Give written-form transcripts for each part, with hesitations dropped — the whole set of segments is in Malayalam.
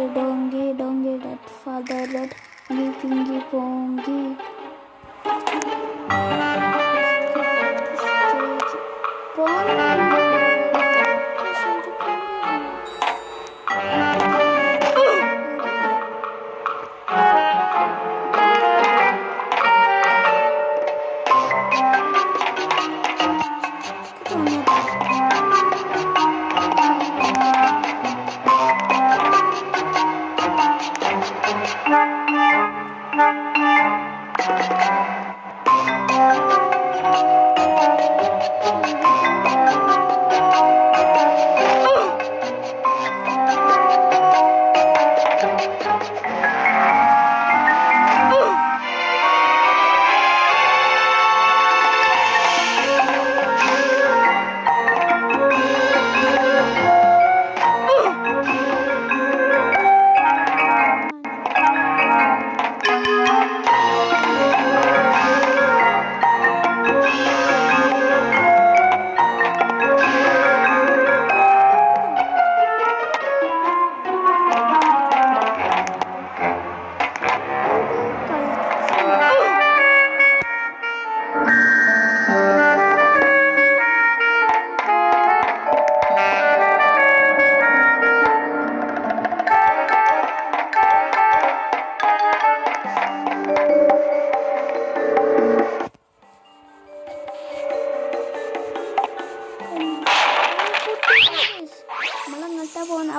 Donkey, donkey, that father, that pinky, ponky.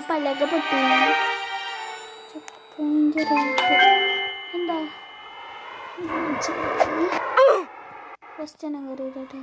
പലക പൊട്ടി എന്താ ക്വസ്റ്റ്യൻ കയറിയിട്ടെ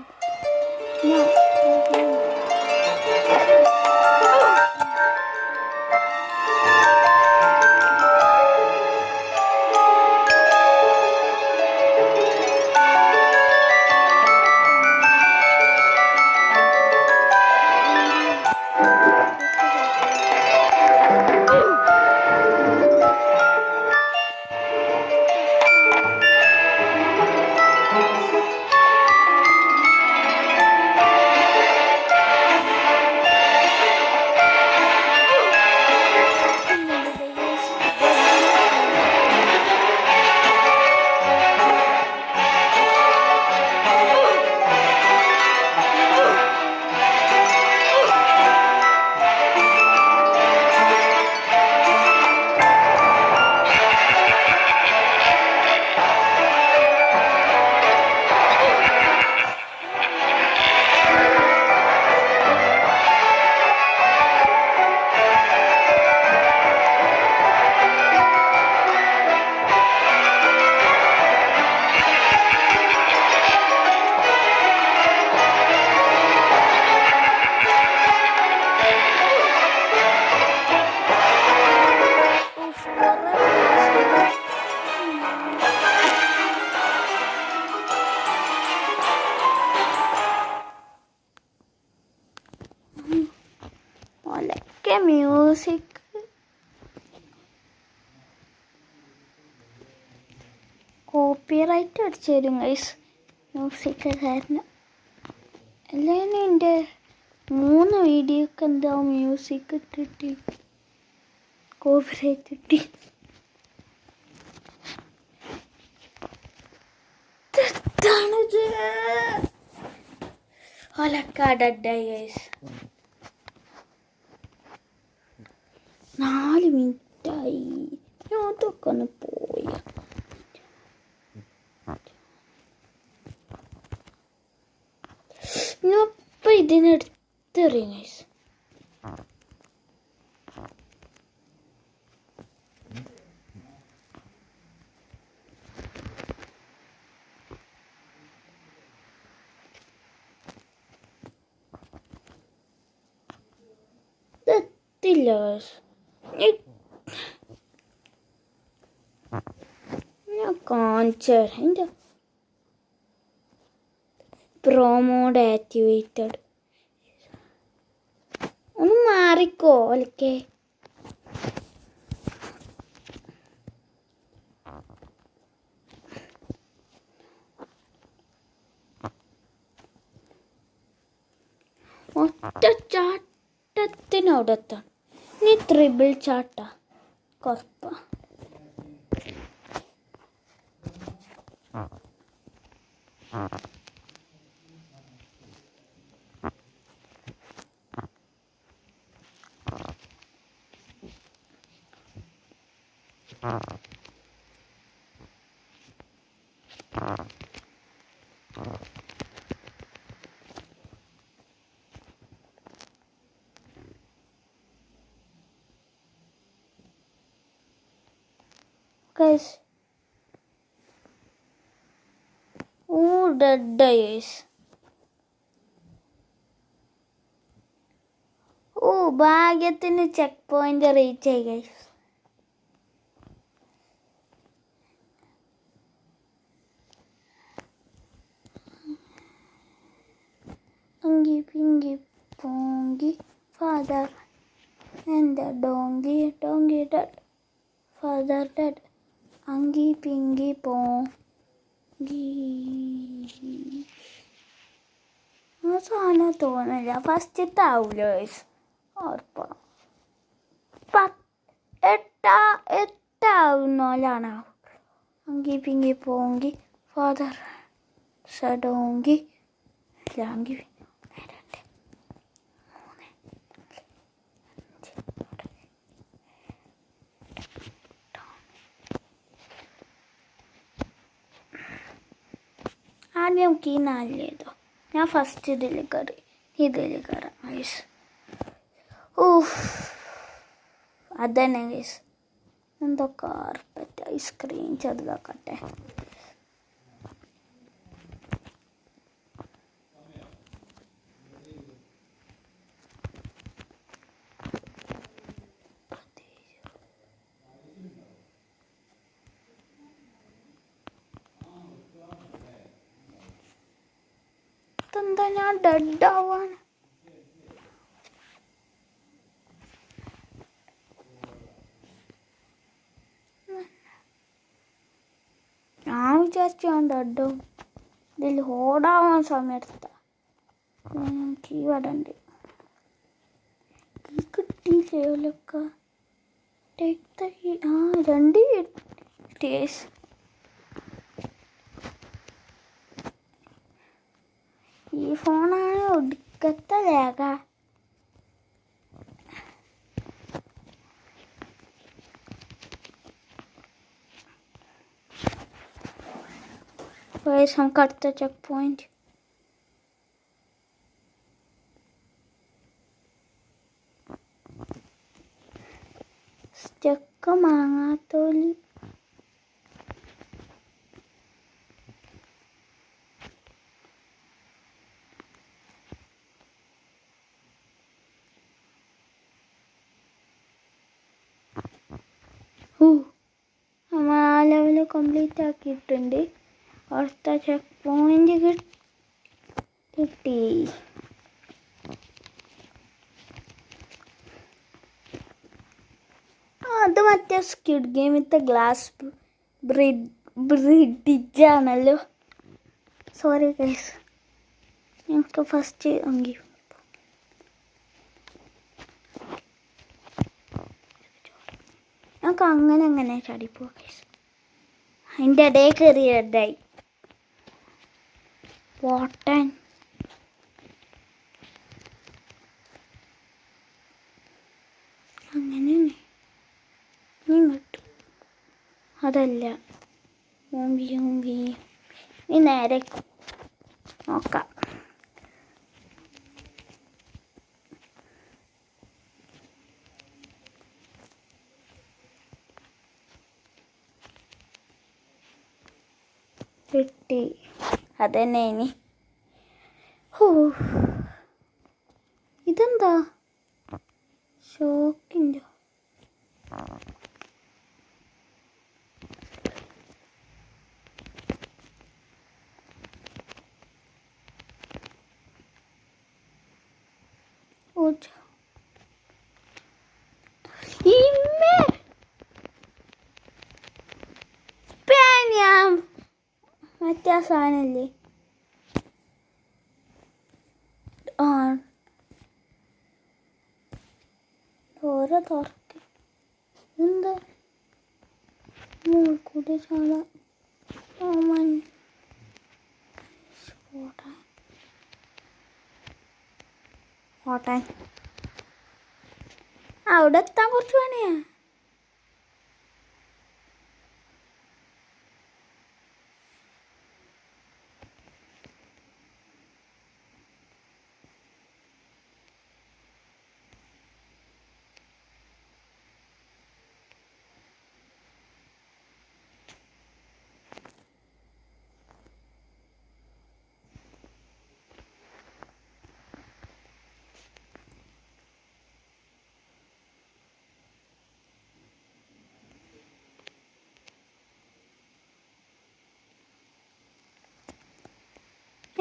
മ്യൂസിക് കോപ്പിറൈറ്റ് അടിച്ചു തരും ഗൈസ് മ്യൂസിക് കാരണം. അല്ലെങ്കിൽ എൻ്റെ 3 വീഡിയോക്ക് എന്താവും മ്യൂസിക് ഇട്ടിട്ട് കോപ്പിറൈറ്റ് ഇട്ടി. എന്താണിത്? ഒലക്കാടായി ഗൈസ്. 4 മിനിറ്റായി. ഞാൻ അതൊക്കെ ഒന്ന് പോയി. ഞാൻ ഇപ്പം ഇതിനെടുത്തെറിയും ഗൈസ്. ഇതെത്തില്ല ഗൈസ്. ഞാൻ കാണിച്ചു തരാം. എൻ്റെ പ്രോ മോഡ് ആക്ടിവേറ്റഡ്. ഒന്ന് മാറിക്കോ ഒലക്കെ. ഒറ്റ ചാട്ടത്തിനവിടെത്താണ്. ഇനി ത്രിബിൾ ചാട്ട. കുറപ്പ. Guys, dead guys. ഭാഗ്യത്തിന് ചെക്ക് പോയിന്റ് റീച്ച് ആയി guys. Angi pingi pongi father and the donkey dead, father dead. Angi pingi pongi. സാധനം തോന്നില്ല. ഫസ്റ്റത്തെ ആവില്ല ഗൈസ്. ഓർപ്പം 8 അങ്കി പിങ്കി പോങ്കി ഫാദർ സഡോങ്കി ലാങ്കി 4 ഞാൻ ഫസ്റ്റ് ഇതിൽ കയറാം ഗൈസ്. അതന്നെ ഗൈസ്. എന്തോ കാർപ്പറ്റ് ഐസ്ക്രീം ചെറുതാക്കട്ടെ. ഇതെന്താ ഞാൻ ഡെഡ് ആവാണ്. ഞാൻ വിചാരിച്ചു ഞാൻ ഡെഡും. ഇതിൽ ഓടാവാൻ സമയത്ത കീ വടണ്ട്. കീ കിട്ടിയില്ലേലൊക്കെ. 2 ടേസ്. ഈ ഫോണാണ് ഒടുക്കത്തെ ലേഖ. നമുക്ക് അടുത്ത ചെക്ക് പോയിന്റ്. സ്റ്റക്ക് മാങ്ങാത്തോലി. ലെവല് കംപ്ലീറ്റ് ആക്കിയിട്ടുണ്ട്. അടുത്ത ചെക്ക് പോയിന്റ് കിട്ടി. അത് മറ്റേ സ്ക്വിഡ് ഗെയിമിലത്തെ ഗ്ലാസ് ബ്രിഡ്ജാണല്ലോ. Sorry guys. ഞങ്ങൾക്ക് ഫസ്റ്റ് അങ്കി ഞങ്ങൾക്ക് അങ്ങനെ ചാടിപ്പോവാ ഗൈസ്. അതിൻ്റെ ഇടയിൽ കയറി റെഡായി. പോട്ടൻ അങ്ങനെ ഇങ്ങോട്ട് അതല്ല. നീ നേരെ നോക്കാം. കിട്ടി. അതന്നെ ഇനി. ഇതെന്താ ഷോക്കിൻ്റെ. മറ്റേ സാധനല്ലേ ഓരോ തുറക്ക്. എന്താ കൂടെ ചാടാം. ഓമൻ ഓട്ടാൻ അവിടെ എത്താൻ കുറച്ച് പണിയാ.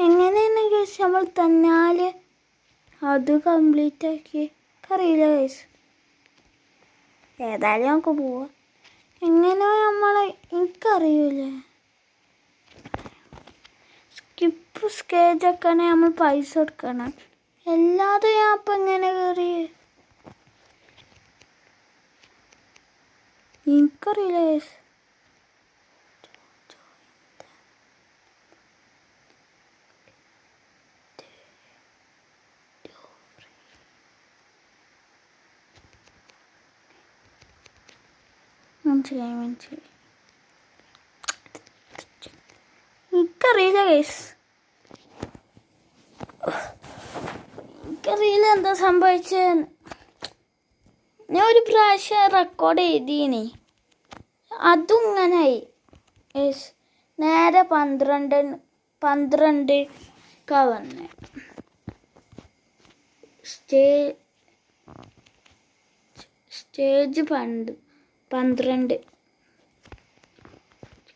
എങ്ങനെയാണ് ഗൈസ് നമ്മൾ തന്നാല് അത് കംപ്ലീറ്റ് ആക്കി അറിയില്ല ഗൈസ്. ഏതായാലും നമുക്ക് പോവാം. എങ്ങനെ നമ്മളെ എനിക്കറിയൂല. സ്കിപ്പ് സ്കേജൊക്കെ നമ്മൾ പൈസ കൊടുക്കണം. അല്ലാതെ ഞാൻ ഇപ്പം എങ്ങനെ കയറി എനിക്കറിയില്ല ഗൈസ്. എനിക്കറിയില്ല ഗൈസ്. എനിക്കറിയില്ല എന്താ സംഭവിച്ചതെന്ന്. ഞാൻ ഒരു പ്രാവശ്യം റെക്കോർഡ് ചെയ്തീനി, അതും ഇങ്ങനായി ഗൈസ്. നേരെ 12 വന്നെ. സ്റ്റേജ് 12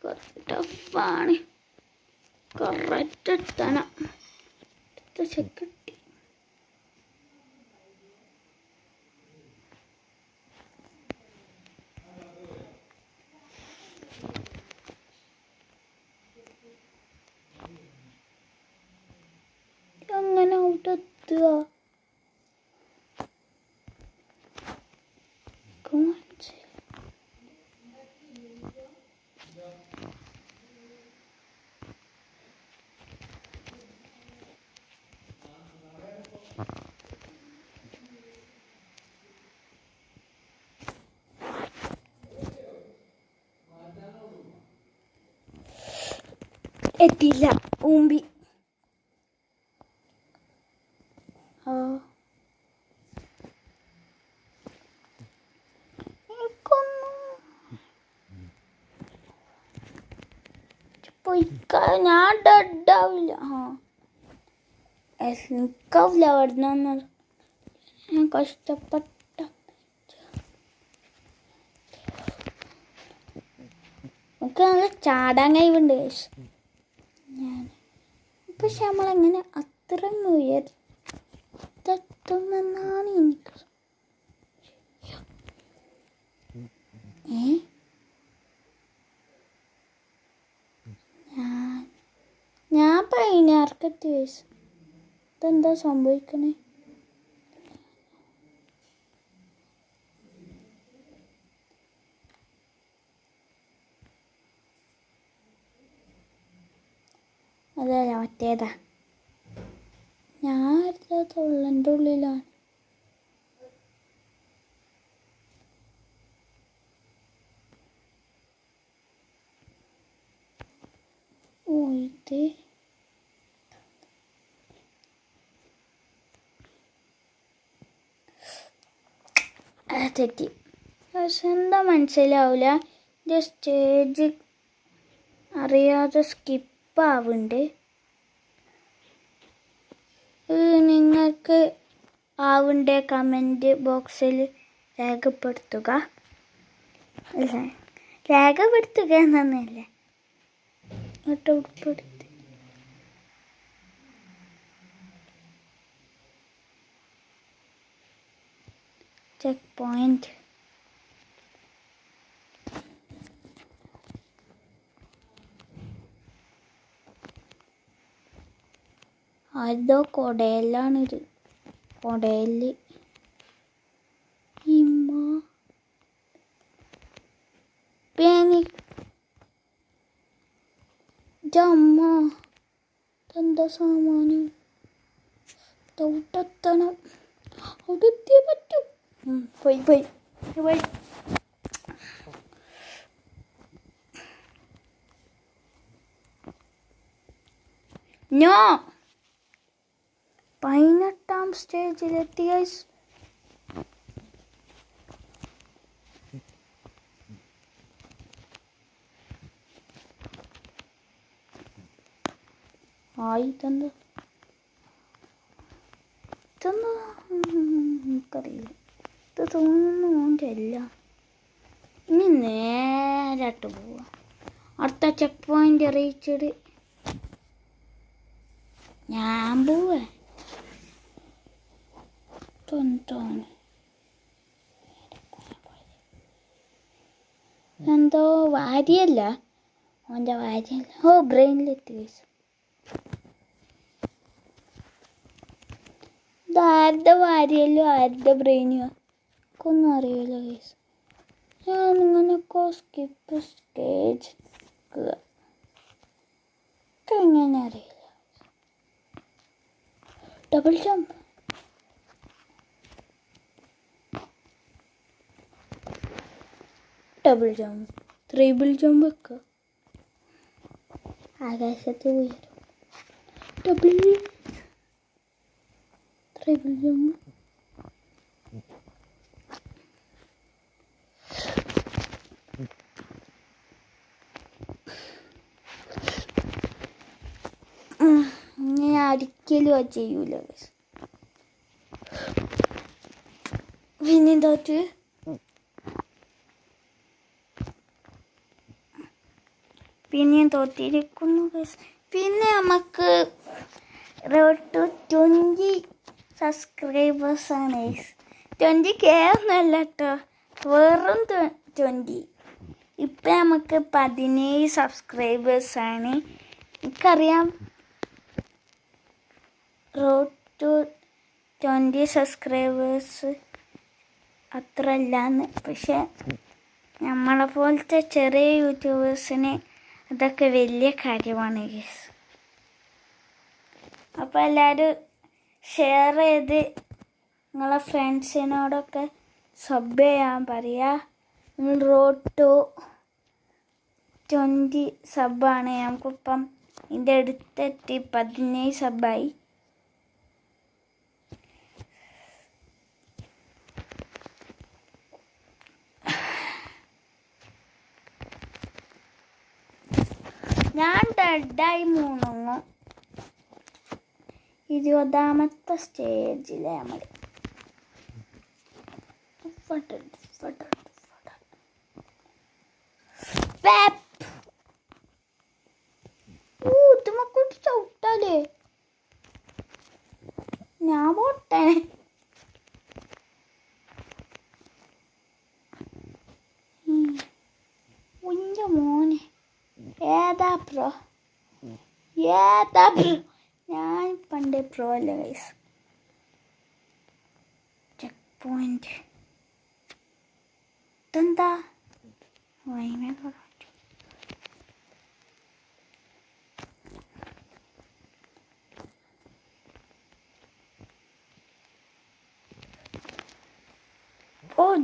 കുറച്ച് ടഫാണ്. കറക്റ്റ് എത്തണം. കിട്ടി. അങ്ങനെ അവിടെ എത്തുക. എത്തില്ല ഊമ്പി. ഞാൻ ഡെഡാവില്ല. എനിക്കാവില്ല അവിടെ നിന്ന്. ഞാൻ കഷ്ടപ്പെട്ട നമുക്ക് നല്ല ചാടാൻ കഴിവുണ്ട് ഞാൻ. പക്ഷെ നമ്മളെങ്ങനെ അത്രയും ഉയർത്തെത്തുമെന്നാണ് എനിക്ക്. ഞാൻ പൈനാർക്കെത്തി വയസ്സ്. ഇതെന്താ സംഭവിക്കണേ? അതല്ല മറ്റേതാ. ഞാൻ തൊള്ളൻ്റെ ഉള്ളിലാണ്. ഇത് തെറ്റി. പക്ഷെ എന്താ മനസ്സിലാവില്ല. എൻ്റെ സ്റ്റേജ് അറിയാതെ സ്കിപ്പാവുന്നുണ്ട്. നിങ്ങൾക്ക് ആവുണ്ട കമൻറ്റ് ബോക്സിൽ രേഖപ്പെടുത്തുക. അല്ലേ, രേഖപ്പെടുത്തുക എന്നല്ലേ, ഉൾപ്പെടുത്തി. Check point. അതോ കൊടയിലാണിത്. കൊടയിൽ എൻ്റെ അമ്മ എന്താ സാമാനം തൊട്ടെത്തണം. അവിടെ എത്തിയേ പറ്റൂ. പോയി പോയി പോയി. നോ 18ാം സ്റ്റേജിലെത്തി ഗൈസ്. ഇതെന്താ എനിക്കറിയില്ല. ഇത് തോന്നുന്നു ഓൻ്റെ. ഇനി നേരായിട്ട് പോവാ. അടുത്ത ചെക്ക് പോയിന്റ് റീച്ചഡ്. ഞാൻ പോവേ എന്തോ വാരിയല്ല, ഓൻ്റെ വാരിയല്ല. ബ്രെയിനിലെത്തി ഗൈസ്. ഇത് ആരുടെ വാരിയല്ലോ ആരുടെ ബ്രെയിനോ ഒന്നും അറിയില്ല ഗൈസ്. ഞാൻ ഇങ്ങനെയൊക്കെ സ്കിപ്പ് സ്റ്റേജ് എങ്ങനെ അറിയില്ല. Double jump, double jump, triple jump ഒക്കെ ആകാശത്ത് ഉയരും. Triple jump. ഞാൻ ഒരിക്കലും ചെയ്യൂല. പിന്നെ തോറ്റ്. പിന്നെയും തോറ്റിരിക്കുന്നു. പിന്നെ നമുക്ക് റോഡ് ടു 20 സബ്സ്ക്രൈബേഴ്സാണ്. 20K ഒന്നുമല്ല കേട്ടോ, വെറും 20. ഇപ്പം നമുക്ക് 17 സബ്സ്ക്രൈബേഴ്സാണ്. എനിക്കറിയാം റോഡ് ടു 20 സബ്സ്ക്രൈബേഴ്സ് അത്ര അല്ലാന്ന്. പക്ഷെ നമ്മളെ പോലത്തെ ചെറിയ യൂട്യൂബേഴ്സിന് അതൊക്കെ വലിയ കാര്യമാണ് ഗൈസ്. അപ്പോൾ എല്ലാവരും ഷെയർ ചെയ്ത് നിങ്ങളെ ഫ്രണ്ട്സിനോടൊക്കെ സബ് ചെയ്യാൻ പറയുക. നമ്മൾ റോഡ് ടു 20 സബ്ബാണ്. നമുക്കിപ്പം ഇതിൻ്റെ അടുത്തെത്തി 17 സബ്ബായി. ഞാൻ ഡെഡായി മുണങ്ങും. 20ാമത്തെ സ്റ്റേജിലെ നമ്മൾ ഇതുമക്കൂട്ടി ചവിട്ടാലേ ഞാൻ പോട്ടെ. കുഞ്ഞ മോനെ ഏതാ പ്രോ? ഞാൻ പണ്ടേ പ്രോ അല്ല ഗൈസ്. ചെക്ക് പോയിന്റ് ഇതെന്താ വൈമേ പറഞ്ഞു.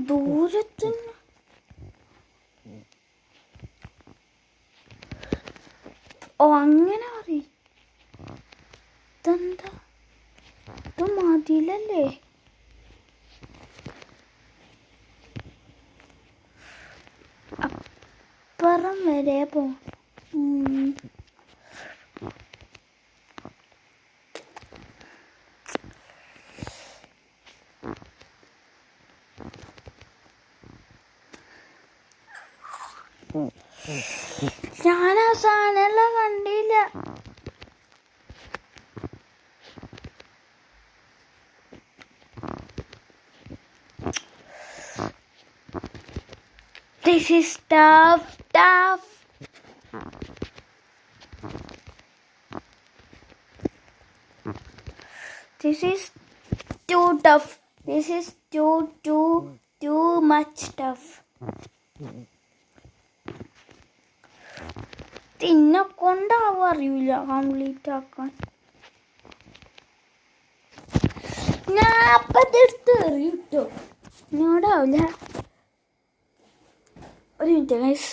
ദൂരത്തുനിന്ന് അങ്ങനെ അറിയും. ഇതെന്താ ഇത് മതിലല്ലേ? അപ്പുറം വരെ ഞാൻ ആ സാധനമെല്ലാം കണ്ടില്ല. This is tough. This is too tough. This is too much tough. ഇന്നെ കൊണ്ടാവും അറിയില്ല കംപ്ലീറ്റ് ആക്കാൻ. ഞാൻ അപ്പം എടുത്ത് എറിയിട്ടോ, എന്നോടാവില്ല. ഒരു മിനിറ്റ് ഗൈസ്.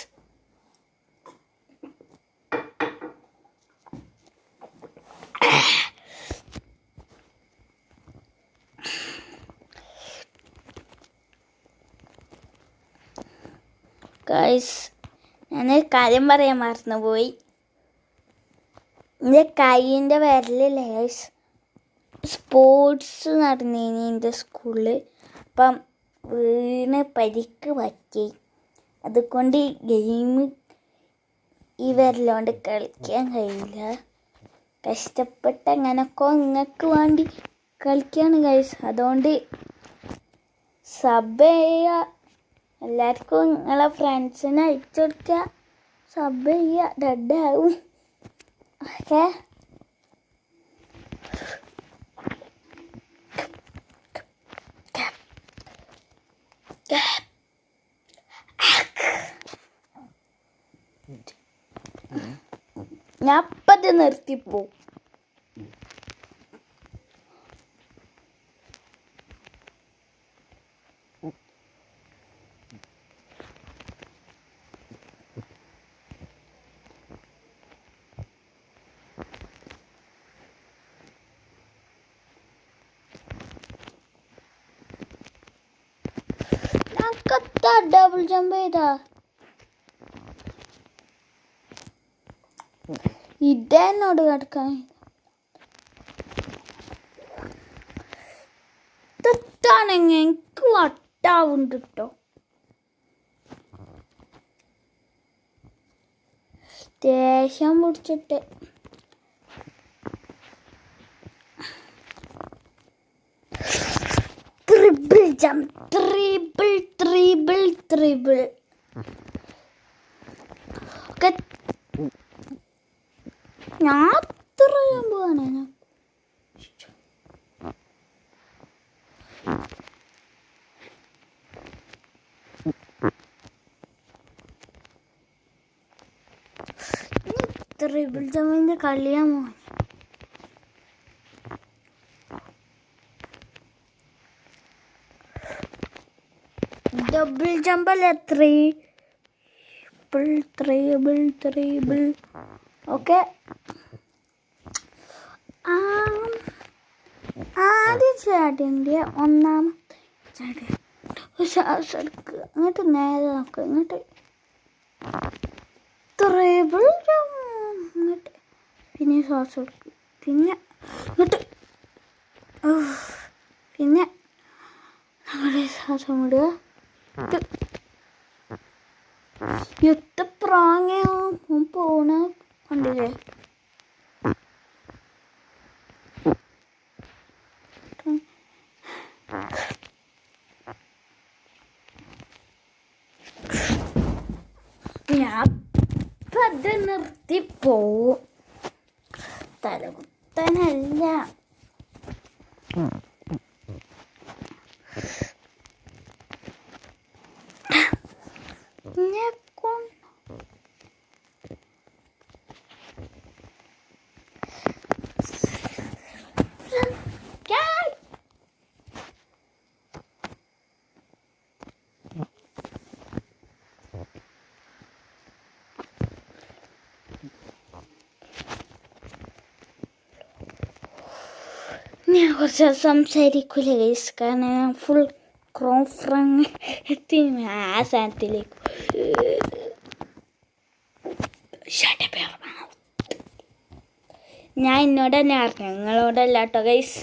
ഗൈസ് ഞാൻ കാര്യം പറയാൻ മറന്നുപോയി. എൻ്റെ കൈയിൻ്റെ വിരലില്ലേ ഗൈസ്, സ്പോർട്സ് നടന്നേനി എൻ്റെ സ്കൂളിൽ. അപ്പം വീണ് പരിക്ക് പറ്റി. അതുകൊണ്ട് ഗെയിം ഈ വിരലുകൊണ്ട് കളിക്കാൻ കഴിയില്ല. കഷ്ടപ്പെട്ട് എങ്ങനൊക്കെ നിങ്ങൾക്ക് വേണ്ടി കളിക്കുകയാണ് ഗൈസ്. അതുകൊണ്ട് സബ് ചെയ്യുക, എല്ലാവർക്കും നിങ്ങളെ ഫ്രണ്ട്സിനെ അയച്ചു കൊടുക്കുക, സബ് ചെയ്യുക, ഡെഡാവും. ഓക്കെ, ഞാൻ അപ്പം നിർത്തിപ്പോ. ഡബിൾ ജമ്പ് ചെയ്താ ഇതെന്നോട് കിടക്കാൻ തെറ്റാണെങ്കിൽ എനിക്ക് വട്ടാവുണ്ട് കേട്ടോ. ദേഷ്യം പിടിച്ചിട്ട് triple jump, triple triple triple. ഒക്കെ ഞാൻ അത്ര ജമ്പ് ആണ്. ട്രിപ്പിൾ ജമ്പിന്റെ കളിയാ മോൻ. ഡബിൾ ജമ്പല്ലേ, ട്രിപ്പിൾ ട്രിപ്പിൾ ട്രിപ്പിൾ. ഓക്കെ, ആദ്യം ചാടിൻ്റെ ഒന്നാമത്തെ ചാടി ശ്വാസം എടുക്കുക, ഇങ്ങോട്ട് നേരെ നോക്കുക, ഇങ്ങോട്ട് ട്രിപ്പിൾ ഇങ്ങോട്ട്, പിന്നെ ശ്വാസം എടുക്കുക, പിന്നെ ഇങ്ങോട്ട്, പിന്നെ നമ്മുടെ ശ്വാസം വിടുക. എത്ര പ്രാങ്ങ പോണ കണ്ടില്ലേ. ഞാൻ അത് നിർത്തിപ്പോവും, തലകുത്തനല്ല. ഞാൻ കുറച്ച് സംസാരിക്കില്ല ഗൈസ്, കാരണം ഞാൻ ഫുൾ ക്രോഫ്രങ് എത്തി ആ സാധനത്തിലേക്ക്. ഞാൻ എന്നോട് തന്നെ അറിഞ്ഞു, നിങ്ങളോടല്ല കേട്ടോ ഗൈസ്.